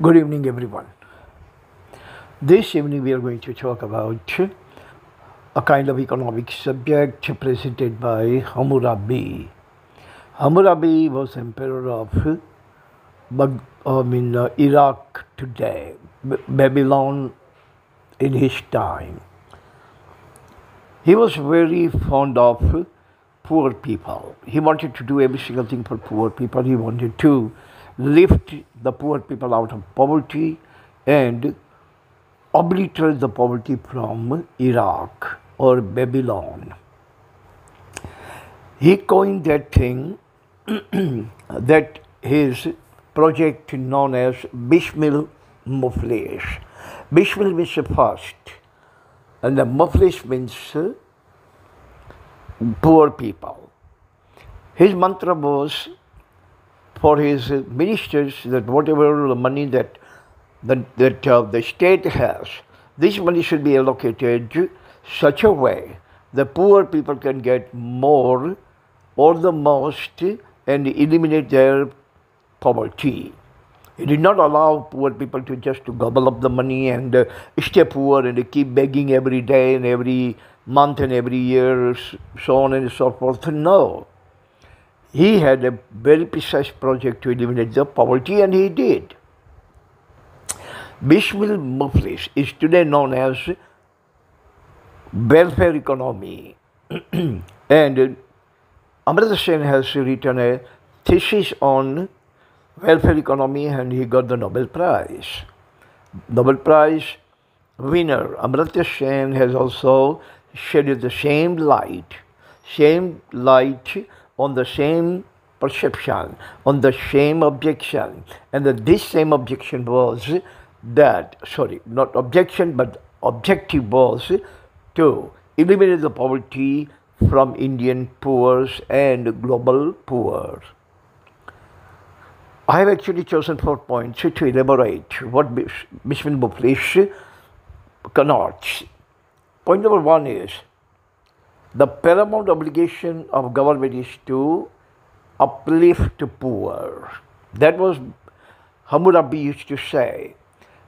Good evening, everyone. This evening, we are going to talk about a kind of economic subject presented by Hamurabbi. Hamurabbi was emperor of Iraq today, Babylon in his time. He was very fond of poor people. He wanted to do every single thing for poor people. He wanted to lift the poor people out of poverty and obliterate the poverty from Iraq or Babylon. He coined that thing, that his project known as Bismil Muflis. Bismil means first, and the Muflis means poor people. His mantra was for his ministers that whatever the money that the state has, this money should be allocated such a way the poor people can get more or the most and eliminate their poverty. He did not allow poor people to just to gobble up the money and stay poor and keep begging every day and every month and every year, so on and so forth. No. He had a very precise project to eliminate the poverty, and he did. Bismil Muflis is today known as welfare economy. And Amartya Sen has written a thesis on welfare economy, and he got the Nobel Prize. Nobel Prize winner Amartya Sen has also shedded the same light on the same perception, on the same objection, and that this same objection was that, not objection, but objective was to eliminate the poverty from Indian poor and global poor. I have actually chosen 4 points to elaborate what Bismil Muflis connotes. Point number 1 is the paramount obligation of government is to uplift the poor. That was Hamurabbi used to say.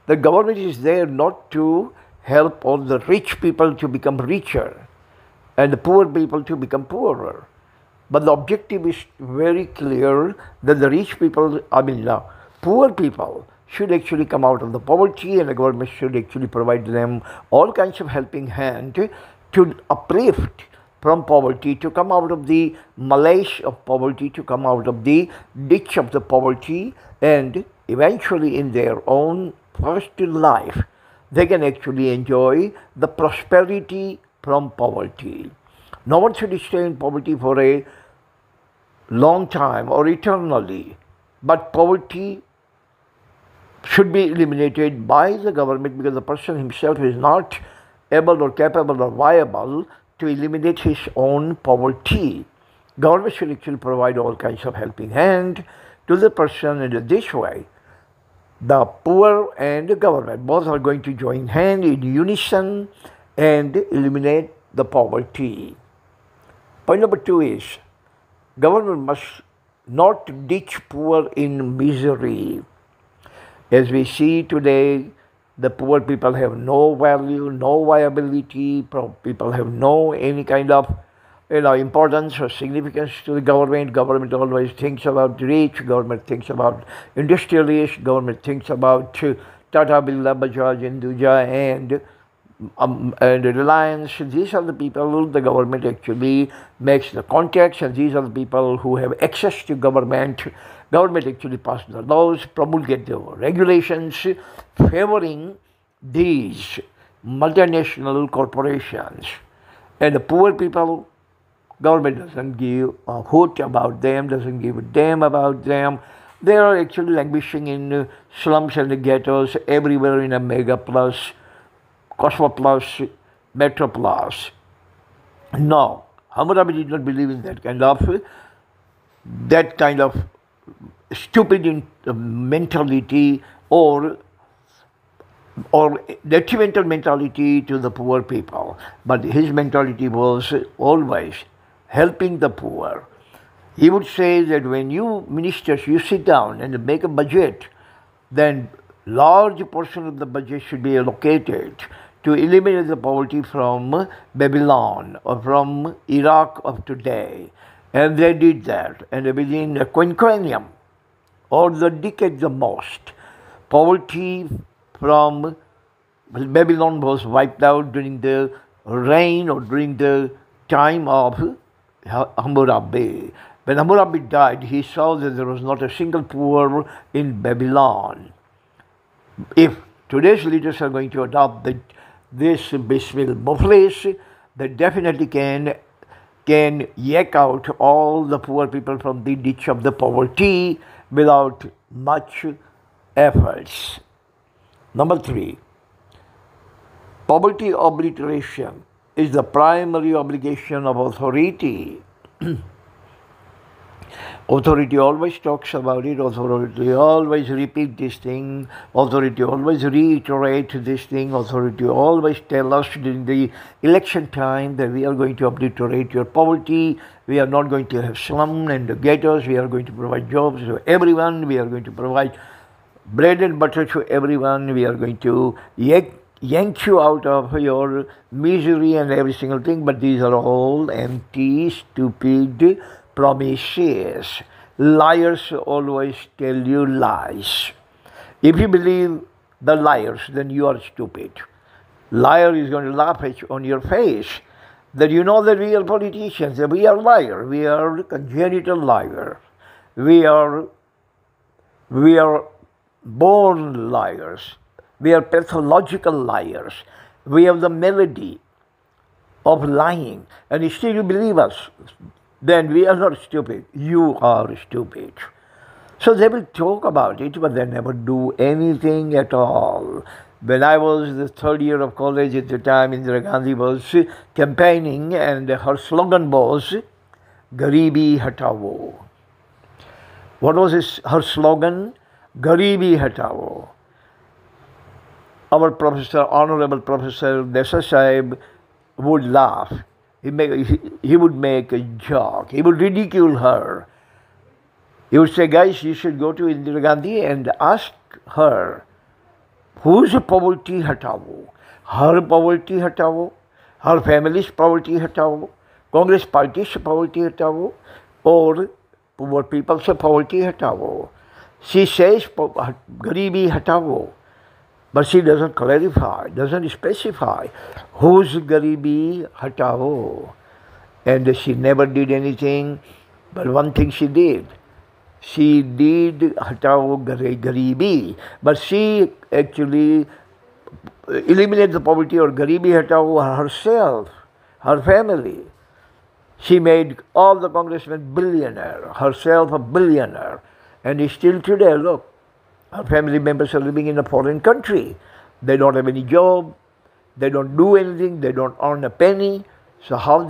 The government is there not to help all the rich people to become richer and the poor people to become poorer. But the objective is very clear that the rich people, poor people should actually come out of the poverty, and the government should actually provide them all kinds of helping hand to uplift from poverty, to come out of the malaise of poverty, to come out of the ditch of the poverty, and eventually in their own first life, they can actually enjoy the prosperity from poverty. No one should stay in poverty for a long time or eternally, but poverty should be eliminated by the government because the person himself is not able or capable or viable to eliminate his own poverty. Government should actually provide all kinds of helping hand to the person, and in this way, the poor and the government both are going to join hand in unison and eliminate the poverty. Point number 2 is government must not ditch poor in misery. As we see today, the poor people have no value, no viability. People have no any kind of importance or significance to the government. Government always thinks about the rich. Government thinks about industrialists. Government thinks about Tata, Birla, Bajaj, Hinduja, and Reliance. These are the people the government actually makes the contacts, and these are the people who have access to government. Government actually passes the laws, promulgate the regulations favoring these multinational corporations. And the poor people, government doesn't give a hoot about them, doesn't give a damn about them. They are actually languishing in slums and ghettos everywhere in a mega plus, Cosmo plus, Metro plus. No, Hamurabbi did not believe in that kind of stupid mentality or detrimental mentality to the poor people. But his mentality was always helping the poor. He would say that when you ministers, you sit down and make a budget, then large portion of the budget should be allocated to eliminate the poverty from Babylon or from Iraq of today. And they did that. And within a quinquennium or the decade the most, poverty from Babylon was wiped out during the reign or during the time of Hamurabbi. When Hamurabbi died, he saw that there was not a single poor in Babylon. If today's leaders are going to adopt this Bismil Muflis, they definitely can yank out all the poor people from the ditch of the poverty without much efforts. Number 3, poverty obliteration is the primary obligation of authority. Authority always talks about it, authority always repeat this thing, authority always reiterate this thing, authority always tell us during the election time that we are going to obliterate your poverty, we are not going to have slum and ghettos, we are going to provide jobs to everyone, we are going to provide bread and butter to everyone, we are going to yank you out of your misery and every single thing. But these are all empty, stupid promises. Liars always tell you lies. If you believe the liars, then you are stupid. Liar is going to laugh at you on your face that you know that we are politicians, that we are liars, we are congenital liars, we are born liars, we are pathological liars, we have the melody of lying, and still you believe us. Then we are not stupid. You are stupid. So they will talk about it, but they never do anything at all. When I was in the 3rd year of college at the time, Indira Gandhi was campaigning, and her slogan was, Garibi Hatao. What was her slogan? Garibi Hatao. Our professor, Honorable Professor Desa Sahib, would laugh. He would make a joke. He would ridicule her. He would say, guys, you should go to Indira Gandhi and ask her, whose poverty hatao? Her poverty hatao? Her family's poverty hatao? Congress party's poverty hatao? Or poor people's poverty hatao? She says, Garibi hatao. But she doesn't clarify, doesn't specify whose Garibi hatao. And she never did anything, but one thing she did. She did hatao Garibi, but she actually eliminated the poverty or Garibi hatao herself, her family. She made all the congressmen billionaire, herself a billionaire. And still today, look, our family members are living in a foreign country. They don't have any job. They don't do anything. They don't earn a penny. So how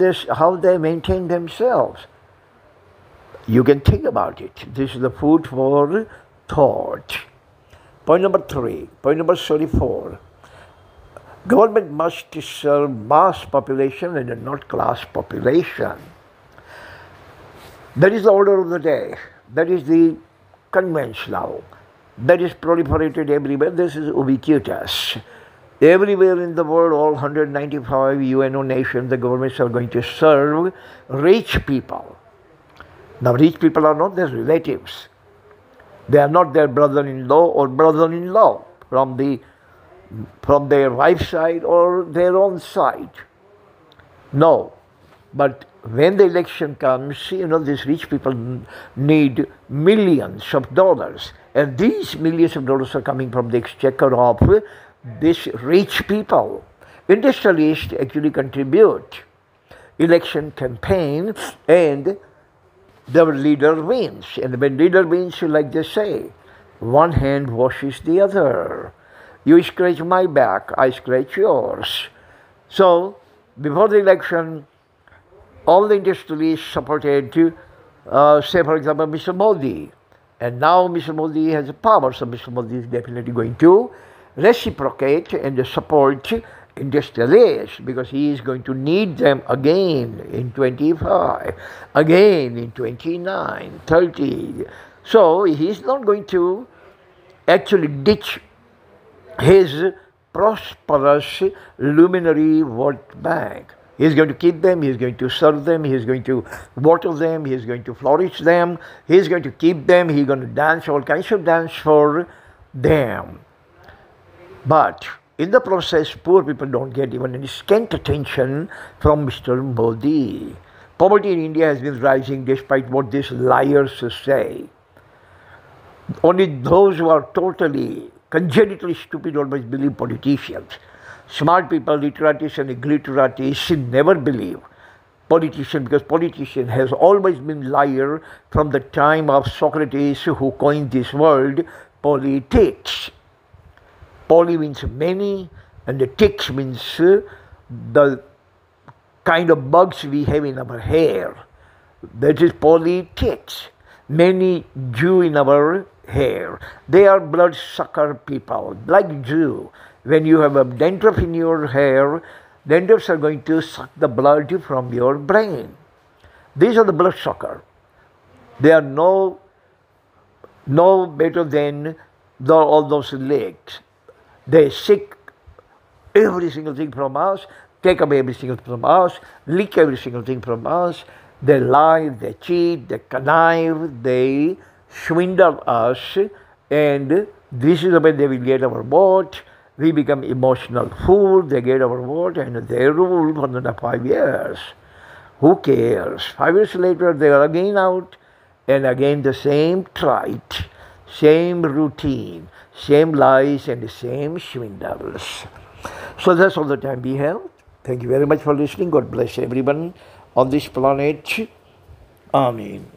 they maintain themselves? You can think about it. This is the food for thought. Point number 3. Point number 34. Government must serve mass population and not class population. That is the order of the day. That is the conventional. That is proliferated everywhere. This is ubiquitous. Everywhere in the world, all 195 UNO nations, the governments are going to serve rich people. Now, rich people are not their relatives. They are not their brother-in-law or brother-in-law from their wife's side or their own side. No. But when the election comes, these rich people need millions of dollars. And these millions of dollars are coming from the exchequer of these rich people. Industrialists actually contribute. Election campaign, and their leader wins. And when leader wins, like they say, one hand washes the other. You scratch my back, I scratch yours. So, before the election, all the industrialists supported, say for example, Mr. Modi. And now Mr. Modi has the power, so Mr. Modi is definitely going to reciprocate and support industrialists, because he is going to need them again in 25, again in 29, 30. So he is not going to actually ditch his prosperous luminary vote bank. He is going to keep them, he is going to serve them, he is going to water them, he is going to flourish them, he is going to keep them, he is going to dance all kinds of dance for them. But in the process, poor people don't get even any scant attention from Mr. Modi. Poverty in India has been rising despite what these liars say. Only those who are totally congenitally stupid always believe politicians. Smart people, literates and illiterates never believe politicians, because politician has always been liar from the time of Socrates, who coined this word politics. Poly means many, and the ticks means the kind of bugs we have in our hair. That is politics. Many Jew in our hair. They are blood-sucker people, like Jew. When you have a dandruff in your hair, dandruffs are going to suck the blood from your brain. These are the blood-sucker. They are no better than all those legs. They seek every single thing from us, take away every single thing from us, lick every single thing from us. They lie, they cheat, they connive, they swindle us, and this is the way they will get our vote. We become emotional fools, they get our vote, and they rule for another 5 years. Who cares? 5 years later, they are again out, and again the same trite, same routine, same lies, and the same swindles. So that's all the time we have. Thank you very much for listening. God bless everyone on this planet. Amen.